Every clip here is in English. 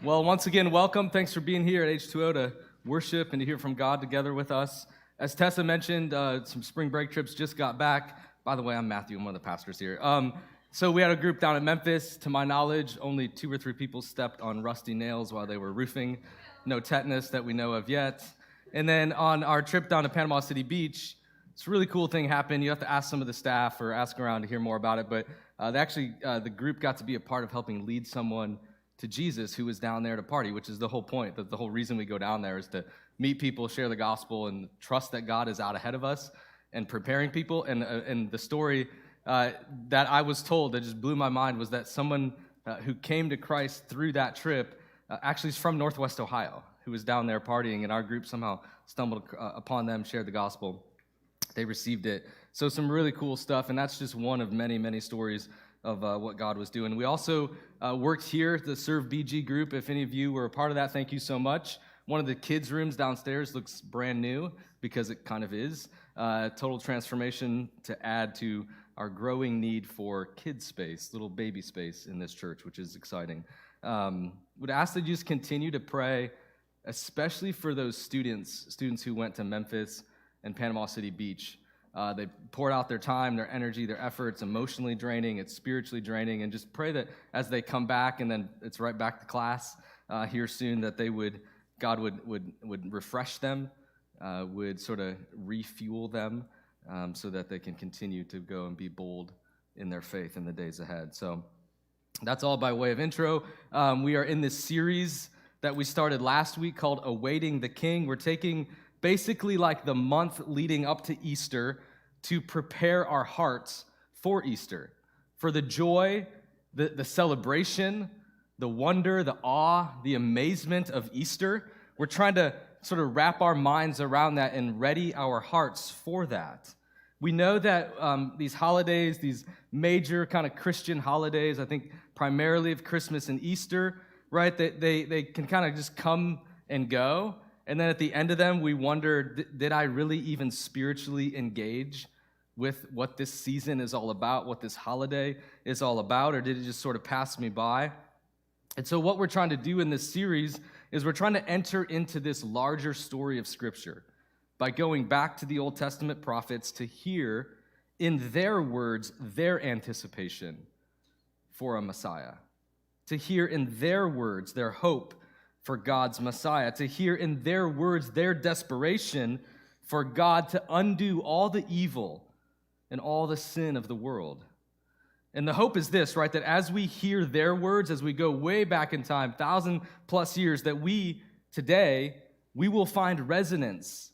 Well, once again, welcome. Thanks for being here at H2O to worship and to hear from God together with us. As Tessa mentioned, some spring break trips just got back. By the way, I'm Matthew. I'm one of the pastors here. So we had a group down in Memphis. To my knowledge, only 2 or 3 people stepped on rusty nails while they were roofing. No tetanus that we know of yet. And then on our trip down to Panama City Beach, it's a really cool thing happened. You have to ask some of the staff or ask around to hear more about it. But the group got to be a part of helping lead someone to Jesus who was down there to party, which is the whole point. The whole reason we go down there is to meet people, share the gospel, and trust that God is out ahead of us and preparing people. And the story that I was told that just blew my mind was that someone who came to Christ through that trip actually is from Northwest Ohio, who was down there partying, and our group somehow stumbled upon them, shared the gospel. They received it. So some really cool stuff, and that's just one of many, many stories of what God was doing. We also worked here at the Serve BG group. If any of you were a part of that, thank you so much. One of the kids' rooms downstairs looks brand new because it kind of is. Total transformation to add to our growing need for kid space, little baby space in this church, which is exciting. Would ask that you just continue to pray, especially for those students who went to Memphis and Panama City Beach. They poured out their time, their energy, their efforts, emotionally draining, it's spiritually draining, and just pray that as they come back and then it's right back to class here soon, that God would refresh them, would sort of refuel them so that they can continue to go and be bold in their faith in the days ahead. So that's all by way of intro. We are in this series that we started last week called Awaiting the King. We're taking basically like the month leading up to Easter to prepare our hearts for Easter, for the joy, the celebration, the wonder, the awe, the amazement of Easter. We're trying to sort of wrap our minds around that and ready our hearts for that. We know that these holidays, these major kind of Christian holidays, I think primarily of Christmas and Easter, right, they can kind of just come and go. And then at the end of them, we wonder, did I really even spiritually engage with what this season is all about, what this holiday is all about, or did it just sort of pass me by? And so what we're trying to do in this series is we're trying to enter into this larger story of Scripture by going back to the Old Testament prophets to hear in their words their anticipation for a Messiah, to hear in their words their hope for God's Messiah, to hear in their words their desperation for God to undo all the evil and all the sin of the world. And the hope is this, right, that as we hear their words, as we go way back in time, 1,000+ years, that we will find resonance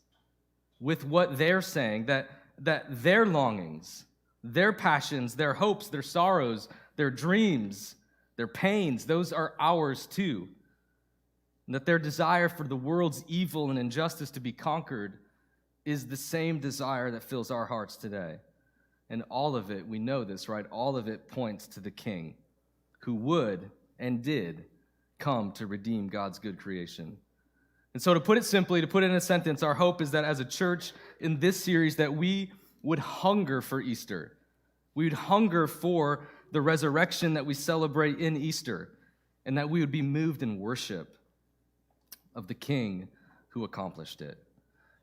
with what they're saying, that their longings, their passions, their hopes, their sorrows, their dreams, their pains, those are ours too. And that their desire for the world's evil and injustice to be conquered is the same desire that fills our hearts today. And all of it, we know this, right? All of it points to the King who would and did come to redeem God's good creation. And so to put it simply, to put it in a sentence, our hope is that as a church in this series that we would hunger for Easter. We would hunger for the resurrection that we celebrate in Easter, and that we would be moved in worship of the King who accomplished it.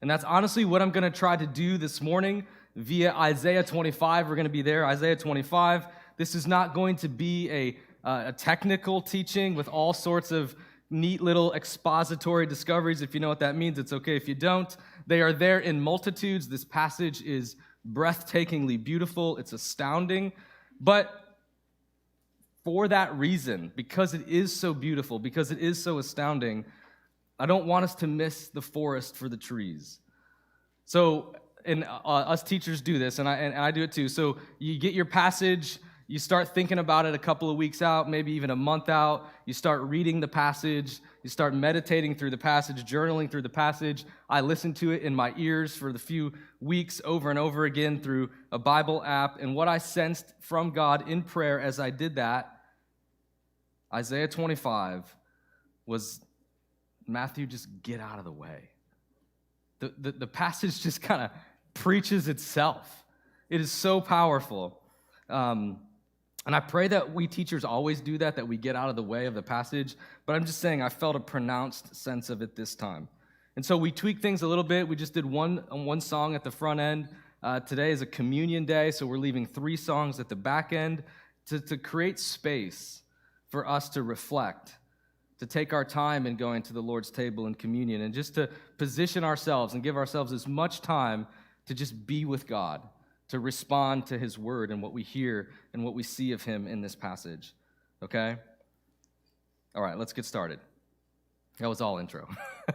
And that's honestly what I'm going to try to do this morning via Isaiah 25. We're going to be there, Isaiah 25. This is not going to be a technical teaching with all sorts of neat little expository discoveries. If you know what that means, it's okay if you don't. They are there in multitudes. This passage is breathtakingly beautiful. It's astounding. But for that reason, because it is so beautiful, because it is so astounding, I don't want us to miss the forest for the trees. So, and us teachers do this, and I do it too. So you get your passage, you start thinking about it a couple of weeks out, maybe even a month out. You start reading the passage, you start meditating through the passage, journaling through the passage. I listen to it in my ears for the few weeks over and over again through a Bible app. And what I sensed from God in prayer as I did that, Isaiah 25, was, Matthew, just get out of the way. The passage just kind of preaches itself. It is so powerful. And I pray that we teachers always do that we get out of the way of the passage, but I'm just saying I felt a pronounced sense of it this time. And so we tweaked things a little bit. We just did one song at the front end. Today is a communion day, so we're leaving 3 songs at the back end to create space for us to reflect, to take our time in going to the Lord's table and communion, and just to position ourselves and give ourselves as much time to just be with God, to respond to his word and what we hear and what we see of him in this passage, okay? All right, let's get started. That was all intro.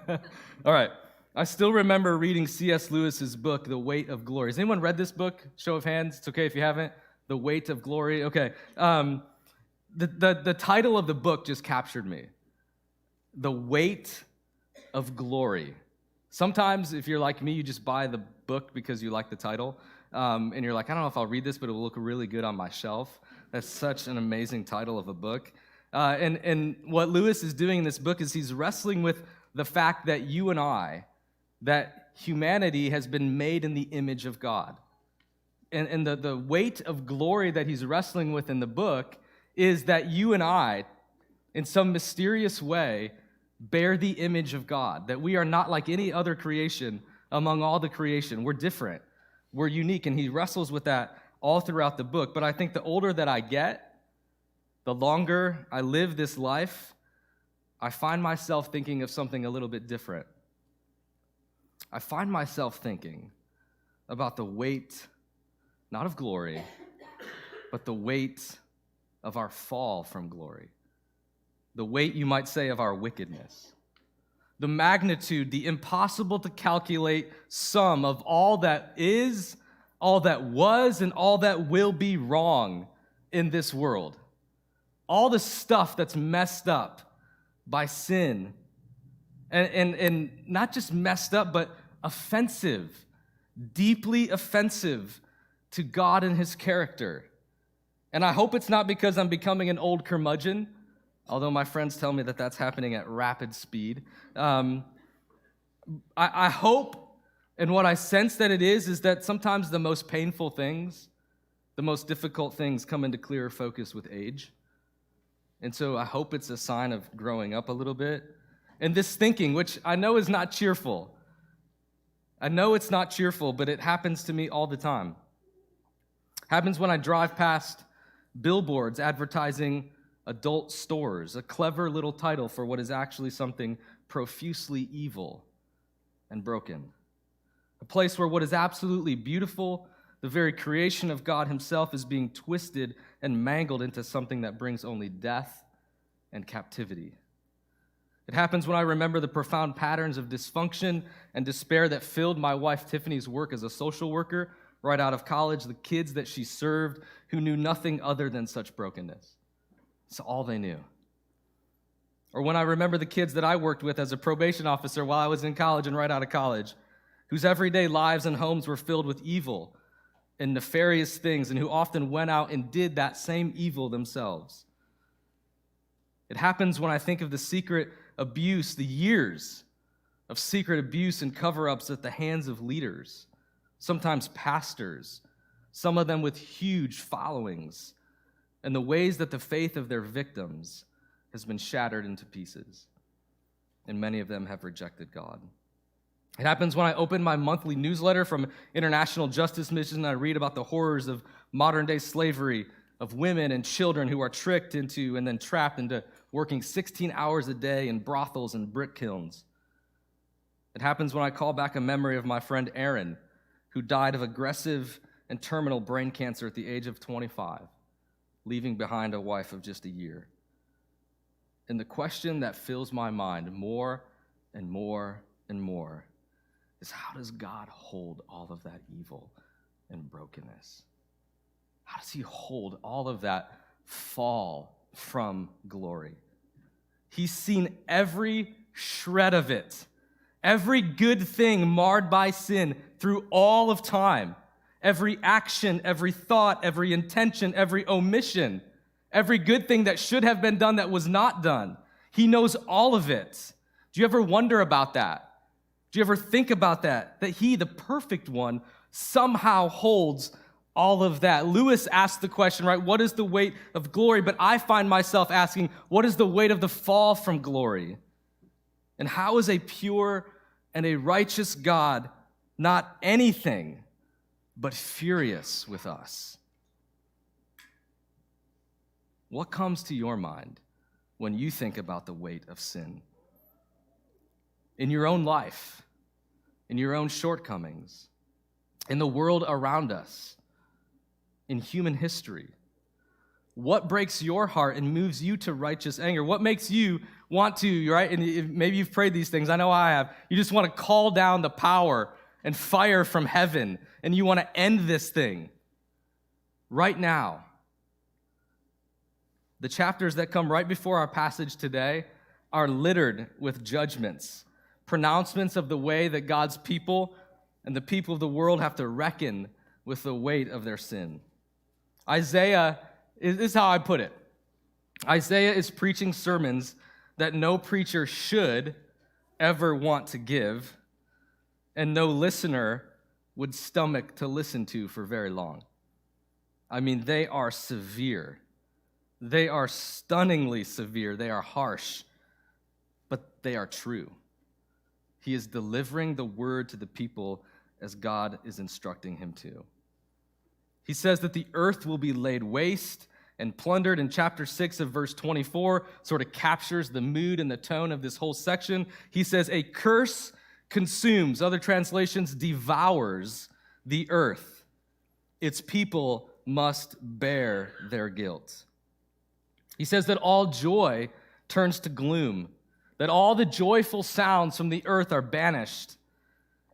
All right, I still remember reading C.S. Lewis's book, The Weight of Glory. Has anyone read this book? Show of hands. It's okay if you haven't. The Weight of Glory. Okay. The title of the book just captured me. The Weight of Glory. Sometimes, if you're like me, you just buy the book because you like the title, and you're like, I don't know if I'll read this, but it will look really good on my shelf. That's such an amazing title of a book. And what Lewis is doing in this book is he's wrestling with the fact that you and I, that humanity has been made in the image of God. And the weight of glory that he's wrestling with in the book is that you and I, in some mysterious way, bear the image of God, that we are not like any other creation among all the creation. We're different. We're unique, and he wrestles with that all throughout the book. But I think the older that I get, the longer I live this life, I find myself thinking of something a little bit different. I find myself thinking about the weight, not of glory, but the weight of our fall from glory. The weight, you might say, of our wickedness. The magnitude, the impossible to calculate sum of all that is, all that was, and all that will be wrong in this world. All the stuff that's messed up by sin. And not just messed up, but offensive, deeply offensive to God and his character. And I hope it's not because I'm becoming an old curmudgeon, although my friends tell me that that's happening at rapid speed. I hope, and what I sense that it is that sometimes the most painful things, the most difficult things come into clearer focus with age. And so I hope it's a sign of growing up a little bit. And this thinking, which I know is not cheerful. I know it's not cheerful, but it happens to me all the time. Happens when I drive past billboards advertising adult stores, a clever little title for what is actually something profusely evil and broken. A place where what is absolutely beautiful, the very creation of God himself, is being twisted and mangled into something that brings only death and captivity. It happens when I remember the profound patterns of dysfunction and despair that filled my wife Tiffany's work as a social worker right out of college, the kids that she served who knew nothing other than such brokenness. It's all they knew. Or when I remember the kids that I worked with as a probation officer while I was in college and right out of college, whose everyday lives and homes were filled with evil and nefarious things, and who often went out and did that same evil themselves. It happens when I think of the secret abuse, the years of secret abuse and cover-ups at the hands of leaders, sometimes pastors, some of them with huge followings, and the ways that the faith of their victims has been shattered into pieces, and many of them have rejected God. It happens when I open my monthly newsletter from International Justice Mission and I read about the horrors of modern-day slavery, of women and children who are tricked into and then trapped into working 16 hours a day in brothels and brick kilns. It happens when I call back a memory of my friend Aaron, who died of aggressive and terminal brain cancer at the age of 25, leaving behind a wife of just a year. And the question that fills my mind more and more and more is, how does God hold all of that evil and brokenness? How does he hold all of that fall from glory? He's seen every shred of it, every good thing marred by sin through all of time, every action, every thought, every intention, every omission, every good thing that should have been done that was not done. He knows all of it. Do you ever wonder about that? Do you ever think about that? That he, the perfect one, somehow holds all of that. Lewis asked the question, right, what is the weight of glory? But I find myself asking, what is the weight of the fall from glory? And how is a pure and a righteous God not anything but furious with us? What comes to your mind when you think about the weight of sin? In your own life, in your own shortcomings, in the world around us, in human history. What breaks your heart and moves you to righteous anger? What makes you want to, right? And maybe you've prayed these things. I know I have. You just want to call down the power and fire from heaven, and you want to end this thing right now. The chapters that come right before our passage today are littered with judgments, pronouncements of the way that God's people and the people of the world have to reckon with the weight of their sin. Isaiah, this is how I put it. Isaiah is preaching sermons that no preacher should ever want to give, and no listener would stomach to listen to for very long. I mean, they are severe. They are stunningly severe. They are harsh, but they are true. He is delivering the word to the people as God is instructing him to. He says that the earth will be laid waste and plundered. In chapter 6 of verse 24, sort of captures the mood and the tone of this whole section. He says, a curse consumes, other translations, devours the earth. Its people must bear their guilt. He says that all joy turns to gloom, that all the joyful sounds from the earth are banished.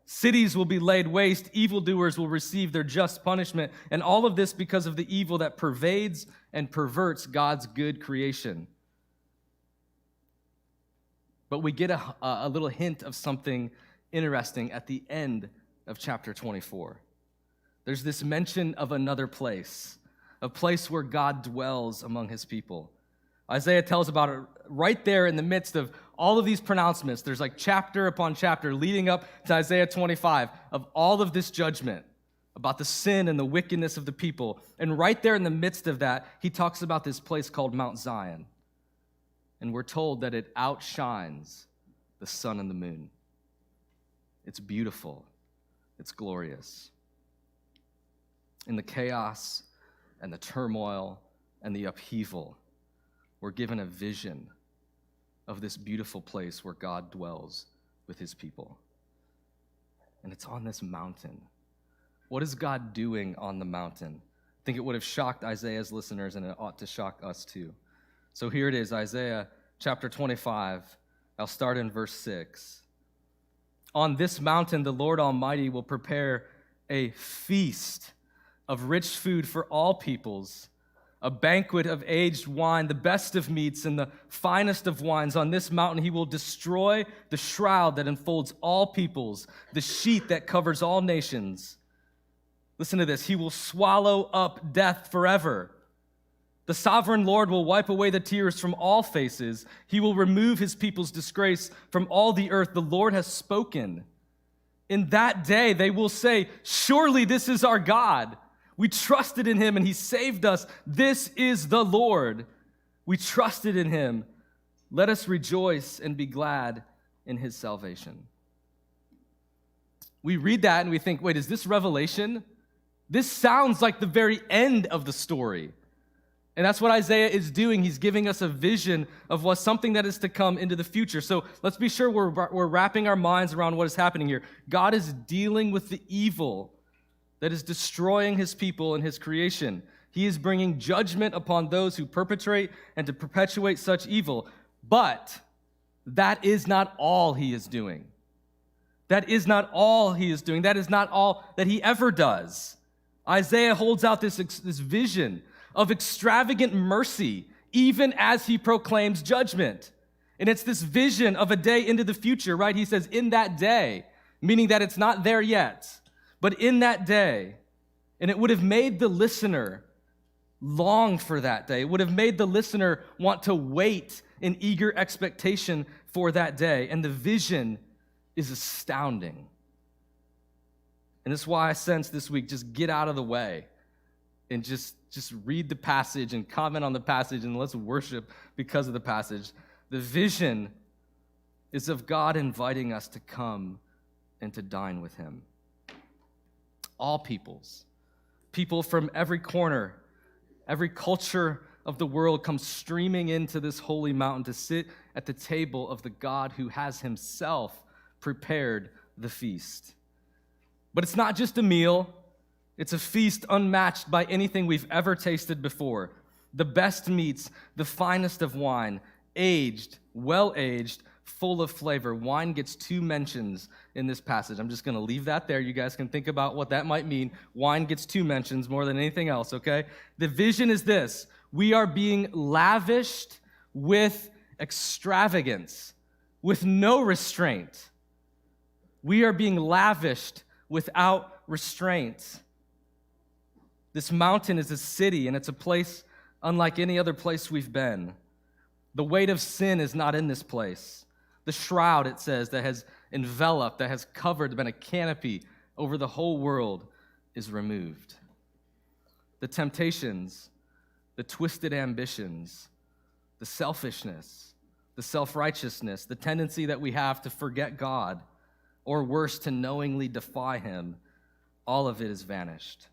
Cities will be laid waste, evildoers will receive their just punishment, and all of this because of the evil that pervades and perverts God's good creation. But we get a little hint of something interesting at the end of chapter 24. There's this mention of another place, a place where God dwells among his people. Isaiah tells about it right there in the midst of all of these pronouncements. There's like chapter upon chapter leading up to Isaiah 25 of all of this judgment about the sin and the wickedness of the people. And right there in the midst of that, he talks about this place called Mount Zion. And we're told that it outshines the sun and the moon. It's beautiful. It's glorious. In the chaos and the turmoil and the upheaval, we're given a vision of this beautiful place where God dwells with his people. And it's on this mountain. What is God doing on the mountain? I think it would have shocked Isaiah's listeners, and it ought to shock us too. So here it is, Isaiah chapter 25. I'll start in verse 6. On this mountain, the Lord Almighty will prepare a feast of rich food for all peoples, a banquet of aged wine, the best of meats and the finest of wines. On this mountain he will destroy the shroud that enfolds all peoples, the sheet that covers all nations. Listen to this. He will swallow up death forever. The sovereign Lord will wipe away the tears from all faces. He will remove his people's disgrace from all the earth. The Lord has spoken. In that day they will say, surely this is our God. We trusted in him and he saved us. This is the Lord. We trusted in him. Let us rejoice and be glad in his salvation. We read that and we think, wait, is this Revelation? This sounds like the very end of the story. And that's what Isaiah is doing. He's giving us a vision of what something that is to come into the future. So let's be sure we're wrapping our minds around what is happening here. God is dealing with the evil that is destroying his people and his creation. He is bringing judgment upon those who perpetrate and to perpetuate such evil. But that is not all he is doing. That is not all he is doing. That is not all that he ever does. Isaiah holds out this vision of extravagant mercy, even as he proclaims judgment. And it's this vision of a day into the future, right? He says, in that day, meaning that it's not there yet. But in that day, and it would have made the listener long for that day. It would have made the listener want to wait in eager expectation for that day. And the vision is astounding. And that's why I sense this week, just get out of the way and just read the passage and comment on the passage, and let's worship because of the passage. The vision is of God inviting us to come and to dine with him. All peoples, people from every corner, every culture of the world come streaming into this holy mountain to sit at the table of the God who has himself prepared the feast. But it's not just a meal. It's a feast unmatched by anything we've ever tasted before. The best meats, the finest of wine, aged, well-aged, full of flavor. Wine gets 2 mentions in this passage. I'm just going to leave that there. You guys can think about what that might mean. Wine gets 2 mentions more than anything else, okay? The vision is this. We are being lavished with extravagance, with no restraint. We are being lavished without restraint. This mountain is a city, and it's a place unlike any other place we've been. The weight of sin is not in this place. The shroud, it says, that has enveloped, that has covered, been a canopy over the whole world, is removed. The temptations, the twisted ambitions, the selfishness, the self-righteousness, the tendency that we have to forget God, or worse, to knowingly defy him, all of it is vanished.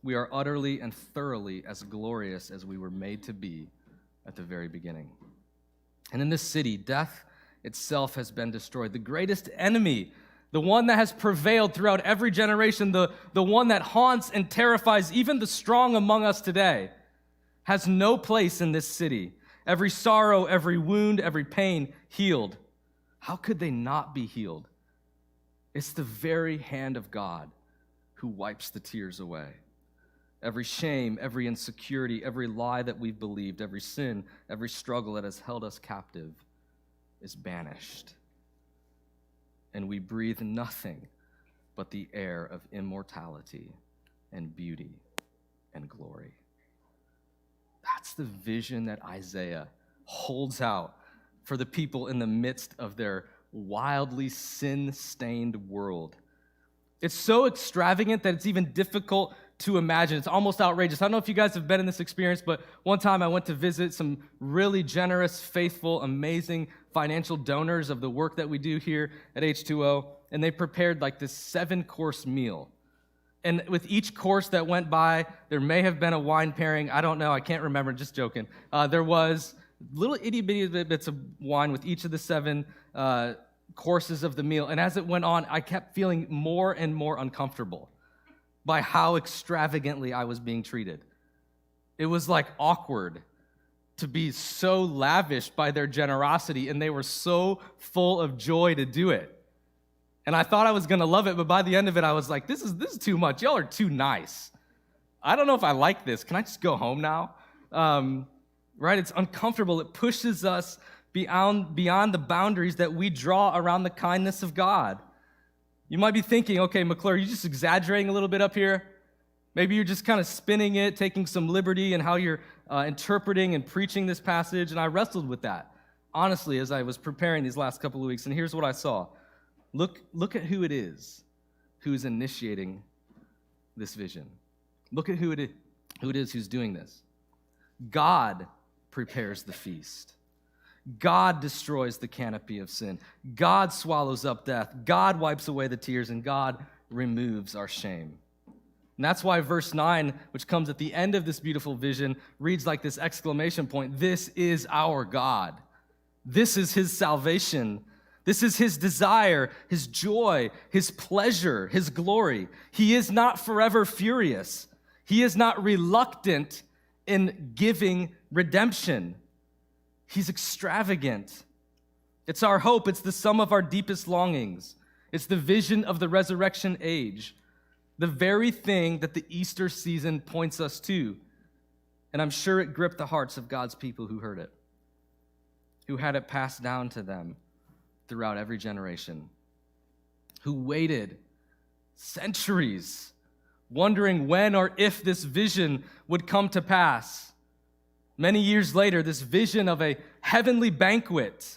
We are utterly and thoroughly as glorious as we were made to be at the very beginning. And in this city, death itself has been destroyed. The greatest enemy, the one that has prevailed throughout every generation, the one that haunts and terrifies even the strong among us today, has no place in this city. Every sorrow, every wound, every pain healed. How could they not be healed? It's the very hand of God who wipes the tears away. Every shame, every insecurity, every lie that we've believed, every sin, every struggle that has held us captive is banished. And we breathe nothing but the air of immortality and beauty and glory. That's the vision that Isaiah holds out for the people in the midst of their wildly sin-stained world. It's so extravagant that it's even difficult to imagine. It's almost outrageous. I don't know if you guys have been in this experience, but one time I went to visit some really generous, faithful, amazing financial donors of the work that we do here at H2O, and they prepared like this 7-course meal. And with each course that went by, there may have been a wine pairing. I don't know. I can't remember. Just joking. There was little itty-bitty bits of wine with each of the 7 courses of the meal. And as it went on, I kept feeling more and more uncomfortable by how extravagantly I was being treated. It was like awkward to be so lavished by their generosity, and they were so full of joy to do it. And I thought I was gonna love it, but by the end of it, I was like, this is too much. Y'all are too nice. I don't know if I like this. Can I just go home now? Right? It's uncomfortable. It pushes us beyond the boundaries that we draw around the kindness of God. You might be thinking, okay, McClure, you're just exaggerating a little bit up here. Maybe you're just kind of spinning it, taking some liberty in how you're interpreting and preaching this passage, and I wrestled with that, honestly, as I was preparing these last couple of weeks, and here's what I saw. Look at who it is who is initiating this vision. Look at who it is who's doing this. God prepares the feast. God destroys the canopy of sin. God swallows up death. God wipes away the tears, and God removes our shame. And that's why verse 9, which comes at the end of this beautiful vision, reads like this exclamation point. This is our God. This is his salvation. This is his desire, his joy, his pleasure, his glory. He is not forever furious. He is not reluctant in giving redemption. He's extravagant. It's our hope. It's the sum of our deepest longings. It's the vision of the resurrection age, the very thing that the Easter season points us to. And I'm sure it gripped the hearts of God's people who heard it, who had it passed down to them throughout every generation, who waited centuries, wondering when or if this vision would come to pass. Many years later, this vision of a heavenly banquet,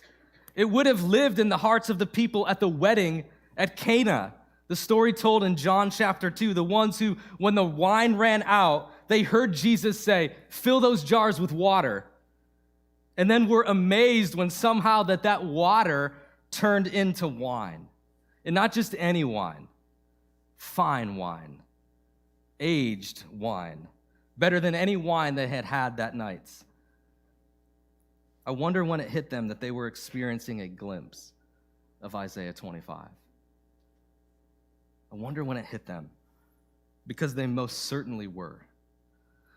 it would have lived in the hearts of the people at the wedding at Cana The story told in John chapter 2, the ones who, when the wine ran out, they heard Jesus say, "Fill those jars with water." And then were amazed when somehow that water turned into wine. And not just any wine, fine wine, aged wine, better than any wine they had had that night. I wonder when it hit them that they were experiencing a glimpse of Isaiah 25. I wonder when it hit them, because they most certainly were.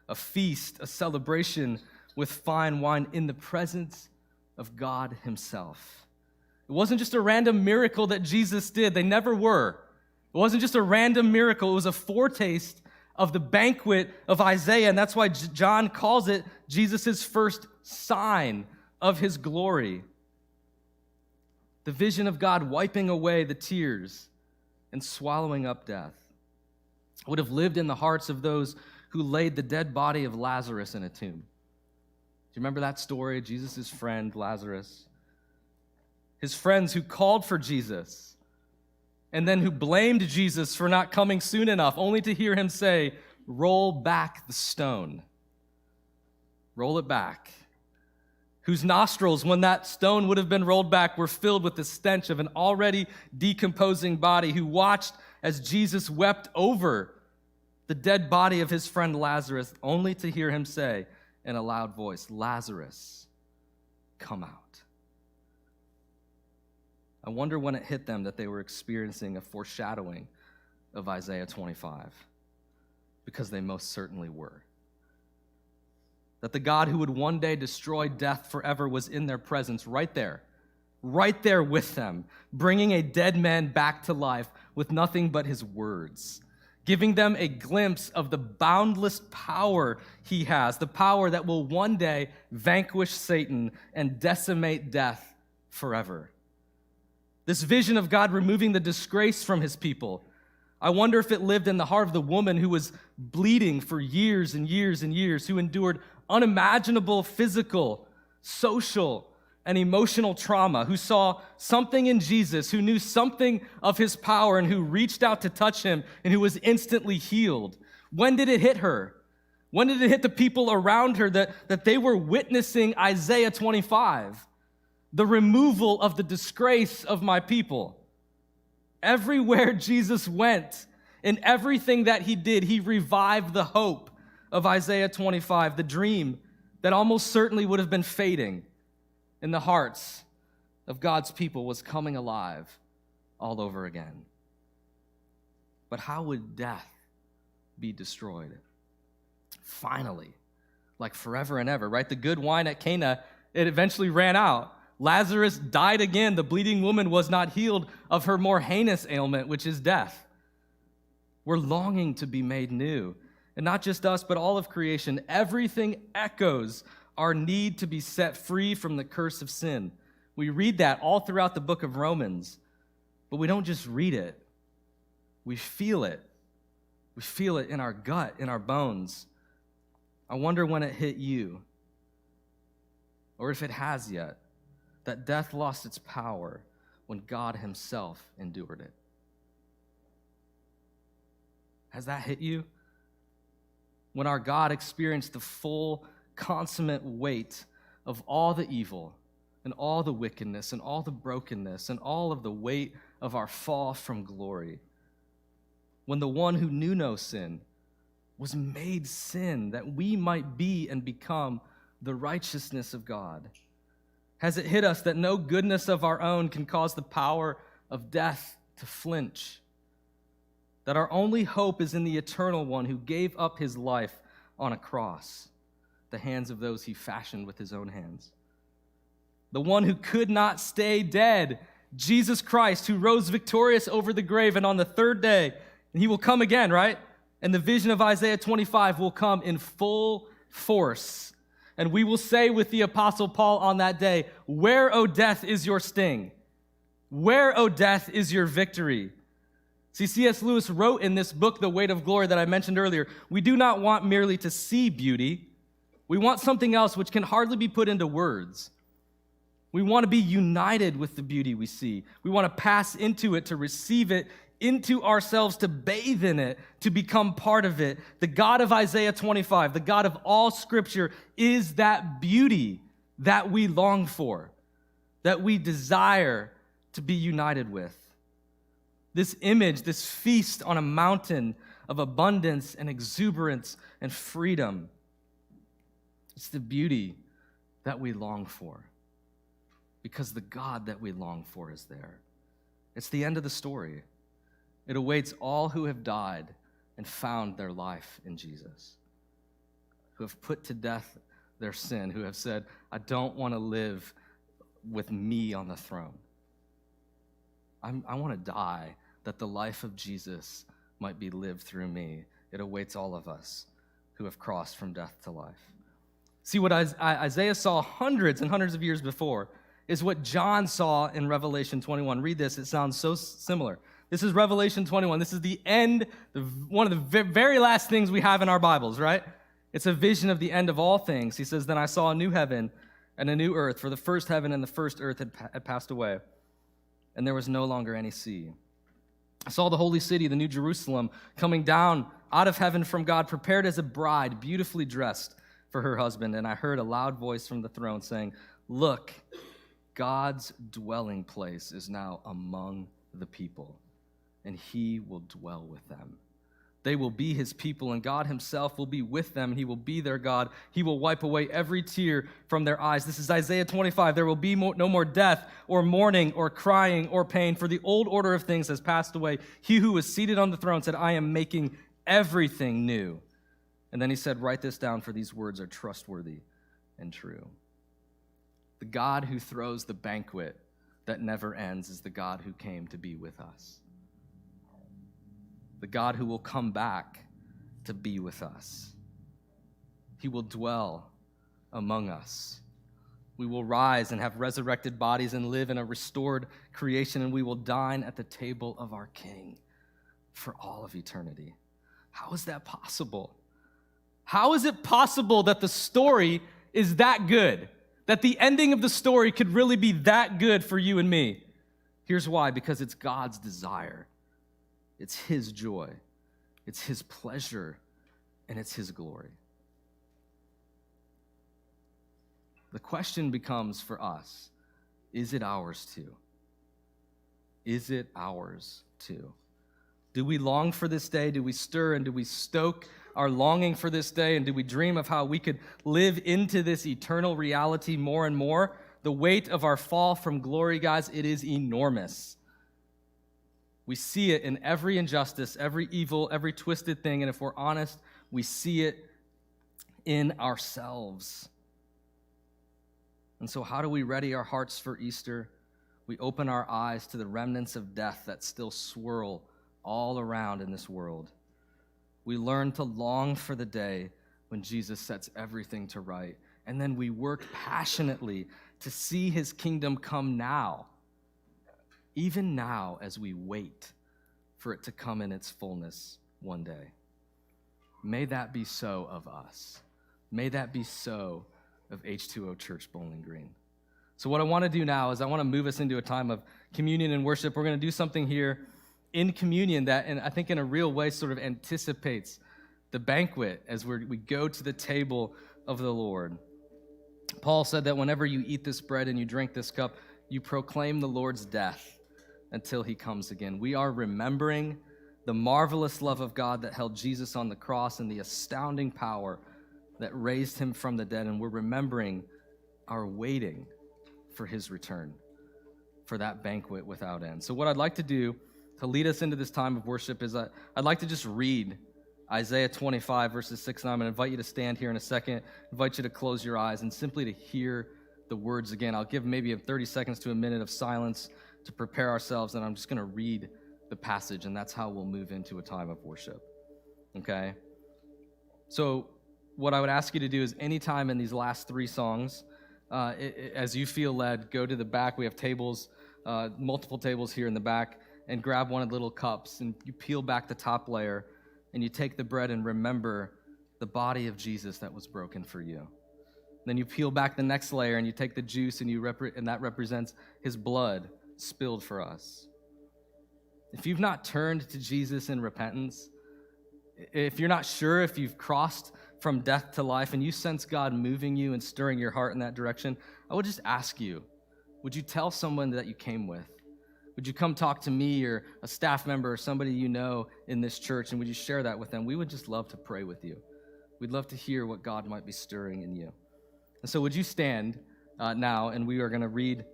A feast, a celebration with fine wine in the presence of God himself. It wasn't just a random miracle that Jesus did. They never were. It wasn't just a random miracle. It was a foretaste of the banquet of Isaiah, and that's why John calls it Jesus' first sign of his glory. The vision of God wiping away the tears and swallowing up death would have lived in the hearts of those who laid the dead body of Lazarus in a tomb. Do you remember that story? Jesus' friend, Lazarus. His friends who called for Jesus and then who blamed Jesus for not coming soon enough, only to hear him say, "Roll back the stone." Roll it back. Whose nostrils, when that stone would have been rolled back, were filled with the stench of an already decomposing body, who watched as Jesus wept over the dead body of his friend Lazarus, only to hear him say in a loud voice, "Lazarus, come out." I wonder when it hit them that they were experiencing a foreshadowing of Isaiah 25, because they most certainly were. That the God who would one day destroy death forever was in their presence right there with them, bringing a dead man back to life with nothing but his words, giving them a glimpse of the boundless power he has, the power that will one day vanquish Satan and decimate death forever. This vision of God removing the disgrace from his people, I wonder if it lived in the heart of the woman who was bleeding for years and years and years, who endured unimaginable physical, social, and emotional trauma, who saw something in Jesus, who knew something of his power, and who reached out to touch him, and who was instantly healed. When did it hit her? When did it hit the people around her that they were witnessing Isaiah 25, the removal of the disgrace of my people? Everywhere Jesus went, in everything that he did, he revived the hope of Isaiah 25, the dream that almost certainly would have been fading in the hearts of God's people was coming alive all over again. But how would death be destroyed? Finally, like forever and ever, right? The good wine at Cana, it eventually ran out. Lazarus died again. The bleeding woman was not healed of her more heinous ailment, which is death. We're longing to be made new. And not just us, but all of creation. Everything echoes our need to be set free from the curse of sin. We read that all throughout the book of Romans, but we don't just read it. We feel it. We feel it in our gut, in our bones. I wonder when it hit you, or if it has yet, that death lost its power when God himself endured it. Has that hit you? When our God experienced the full, consummate weight of all the evil and all the wickedness and all the brokenness and all of the weight of our fall from glory. When the one who knew no sin was made sin that we might be and become the righteousness of God. Has it hit us that no goodness of our own can cause the power of death to flinch? That our only hope is in the eternal one who gave up his life on a cross, the hands of those he fashioned with his own hands. The one who could not stay dead, Jesus Christ, who rose victorious over the grave, and on the third day, and he will come again, right? And the vision of Isaiah 25 will come in full force. And we will say with the Apostle Paul on that day, "Where, O death, is your sting? Where, O death, is your victory?" See, C.S. Lewis wrote in this book, The Weight of Glory, that I mentioned earlier, we do not want merely to see beauty. We want something else which can hardly be put into words. We want to be united with the beauty we see. We want to pass into it, to receive it into ourselves to bathe in it, to become part of it. The God of Isaiah 25, the God of all Scripture, is that beauty that we long for, that we desire to be united with. This image, this feast on a mountain of abundance and exuberance and freedom, it's the beauty that we long for because the God that we long for is there. It's the end of the story. It awaits all who have died and found their life in Jesus, who have put to death their sin, who have said, I don't want to live with me on the throne. I want to die that the life of Jesus might be lived through me. It awaits all of us who have crossed from death to life. See, what Isaiah saw hundreds and hundreds of years before is what John saw in Revelation 21. Read this. It sounds so similar. This is Revelation 21. This is the end, one of the very last things we have in our Bibles, right? It's a vision of the end of all things. He says, then I saw a new heaven and a new earth, for the first heaven and the first earth had passed away, and there was no longer any sea. I saw the holy city, the new Jerusalem, coming down out of heaven from God, prepared as a bride, beautifully dressed for her husband. And I heard a loud voice from the throne saying, look, God's dwelling place is now among the people, and he will dwell with them. They will be his people, and God himself will be with them, and he will be their God. He will wipe away every tear from their eyes. This is Isaiah 25. There will be no more death or mourning or crying or pain, for the old order of things has passed away. He who was seated on the throne said, I am making everything new. And then he said, write this down, for these words are trustworthy and true. The God who throws the banquet that never ends is the God who came to be with us. The God who will come back to be with us. He will dwell among us. We will rise and have resurrected bodies and live in a restored creation, and we will dine at the table of our King for all of eternity. How is that possible? How is it possible that the story is that good? That the ending of the story could really be that good for you and me? Here's why: because it's God's desire. It's his joy, it's his pleasure, and it's his glory. The question becomes for us, is it ours too? Is it ours too? Do we long for this day? Do we stir and do we stoke our longing for this day? And do we dream of how we could live into this eternal reality more and more? The weight of our fall from glory, guys, it is enormous. We see it in every injustice, every evil, every twisted thing, and if we're honest, we see it in ourselves. And so how do we ready our hearts for Easter? We open our eyes to the remnants of death that still swirl all around in this world. We learn to long for the day when Jesus sets everything to right, and then we work passionately to see his kingdom come now, even now as we wait for it to come in its fullness one day. May that be so of us. May that be so of H2O Church Bowling Green. So what I want to do now is I want to move us into a time of communion and worship. We're going to do something here in communion that, and I think in a real way, sort of anticipates the banquet as we go to the table of the Lord. Paul said that whenever you eat this bread and you drink this cup, you proclaim the Lord's death until he comes again. We are remembering the marvelous love of God that held Jesus on the cross and the astounding power that raised him from the dead, and we're remembering our waiting for his return, for that banquet without end. So what I'd like to do to lead us into this time of worship is I'd like to just read Isaiah 25, verses 6 and 9. I'm going to invite you to stand here in a second, invite you to close your eyes and simply to hear the words again. I'll give maybe 30 seconds to a minute of silence to prepare ourselves, and I'm just going to read the passage, and that's how we'll move into a time of worship, okay? So what I would ask you to do is anytime in these last three songs, as you feel led, go to the back. We have tables, multiple tables here in the back, and grab one of the little cups, and you peel back the top layer, and you take the bread and remember the body of Jesus that was broken for you. Then you peel back the next layer, and you take the juice, and that represents his blood spilled for us. if you've not turned to Jesus in repentance, if you're not sure if you've crossed from death to life and you sense God moving you and stirring your heart in that direction, I would just ask you, would you tell someone that you came with? Would you come talk to me or a staff member or somebody you know in this church, and would you share that with them? We would just love to pray with you. We'd love to hear what God might be stirring in you. And so would you stand now, and we are going to read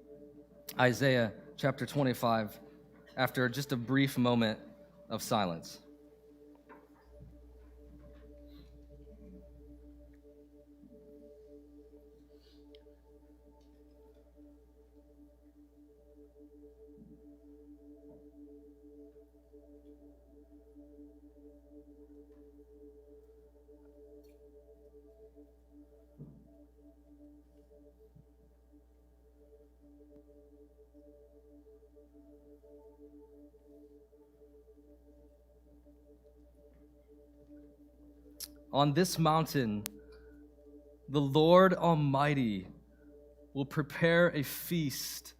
Isaiah chapter 25 after just a brief moment of silence. On this mountain, the Lord Almighty will prepare a feast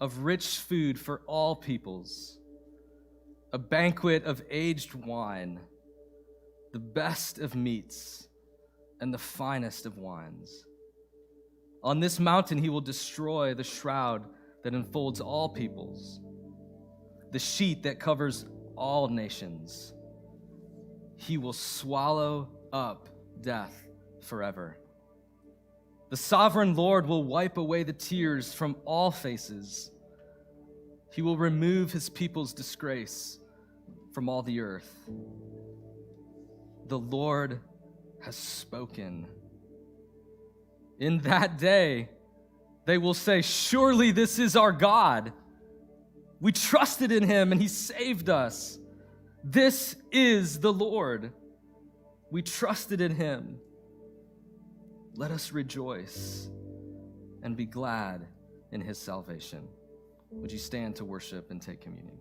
of rich food for all peoples, a banquet of aged wine, the best of meats, and the finest of wines. On this mountain, he will destroy the shroud that enfolds all peoples, the sheet that covers all nations. He will swallow up death forever. The sovereign Lord will wipe away the tears from all faces. He will remove his people's disgrace from all the earth. The Lord has spoken. In that day, they will say, "Surely this is our God. We trusted in him and he saved us. This is the Lord. We trusted in him. Let us rejoice and be glad in his salvation." Would you stand to worship and take communion?